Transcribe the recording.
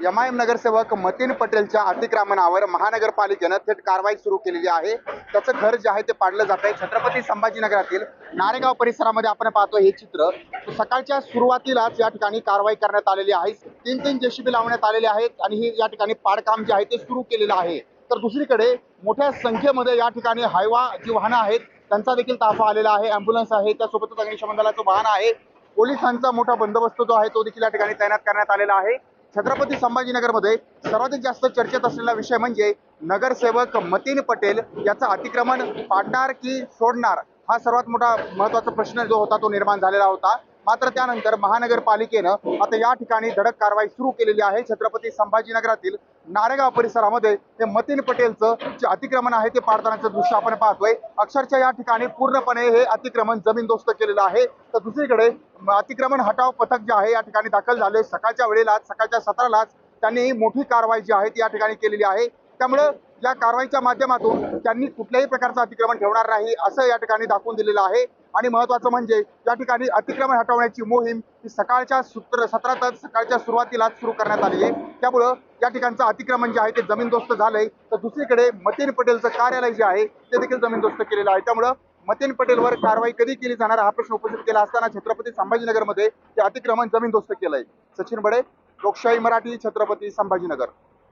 MIM नगरसेवक मतीन पटेलच्या अतिक्रमणावर महानगरपालिकेनं थेट कारवाई सुरू केलेली आहे। त्याचं घर जे आहे ते पाडलं जात आहे। छत्रपती संभाजीनगरातील नारेगाव परिसरामध्ये आपण पाहतो हे चित्र। सकाळच्या सुरुवातीलाच या ठिकाणी कारवाई करण्यात आलेली आहे। तीन जेसीबी लावण्यात आलेले आहेत आणि ही या ठिकाणी पाडकाम जे आहे ते सुरू केलेलं आहे। तर दुसरीकडे मोठ्या संख्येमध्ये या ठिकाणी हायवा जी वाहनं आहेत त्यांचा देखील ताफा आलेला आहे। अँब्युलन्स आहे, त्यासोबतच अग्निशमन दलाचं वाहन आहे, पोलिसांचा मोठा बंदोबस्त जो आहे तो देखील या ठिकाणी तैनात करण्यात आलेला आहे। छत्रपती संभाजीनगरमध्ये सर्वाधिक जास्त चर्चेत असलेला विषय म्हणजे नगरसेवक मतीन पटेल याचं अतिक्रमण पाडणार की सोडणार, हा सर्वात मोठा महत्त्वाचा प्रश्न जो होता तो निर्माण झालेला होता। मात्र त्यानंतर महानगरपालिकेनं आता या ठिकाणी धडक कारवाई सुरू केलेली आहे। छत्रपती संभाजीनगरातील नारेगाव परिसरामध्ये हे मतीन पटेलचं जे अतिक्रमण आहे ते पाडतानाचं दृश्य आपण पाहतोय। अक्षरशः या ठिकाणी पूर्णपणे हे अतिक्रमण जमीनदोस्त केलेलं आहे। तर दुसरीकडे अतिक्रमण हटाव पथक जे आहे या ठिकाणी दाखल झाले। सकाळच्या वेळेलाच, सकाळच्या सत्रालाच त्यांनी मोठी कारवाई जी आहे ती या ठिकाणी केलेली आहे। त्यामुळे या कारवाईच्या माध्यमातून त्यांनी कुठल्याही प्रकारचं अतिक्रमण ठेवणार नाही असं या ठिकाणी दाखवून दिलेलं आहे। आणि महत्त्वाचं म्हणजे या ठिकाणी अतिक्रमण हटवण्याची मोहीम ही सकाळच्या सत्रातच, सकाळच्या सुरुवातीलाच सुरू करण्यात आली आहे। त्यामुळं या ठिकाणचं अतिक्रमण जे आहे ते जमीनदोस्त झालंय। तर दुसरीकडे मतीन पटेलचं कार्यालय जे आहे ते देखील जमीनदोस्त केलेलं आहे। त्यामुळं मतीन पटेलवर कारवाई कधी केली जाणार हा प्रश्न उपस्थित केला असताना छत्रपती संभाजीनगरमध्ये हे अतिक्रमण जमीनदोस्त केलंय। सचिन बडे, लोकशाही मराठी, छत्रपती संभाजीनगर।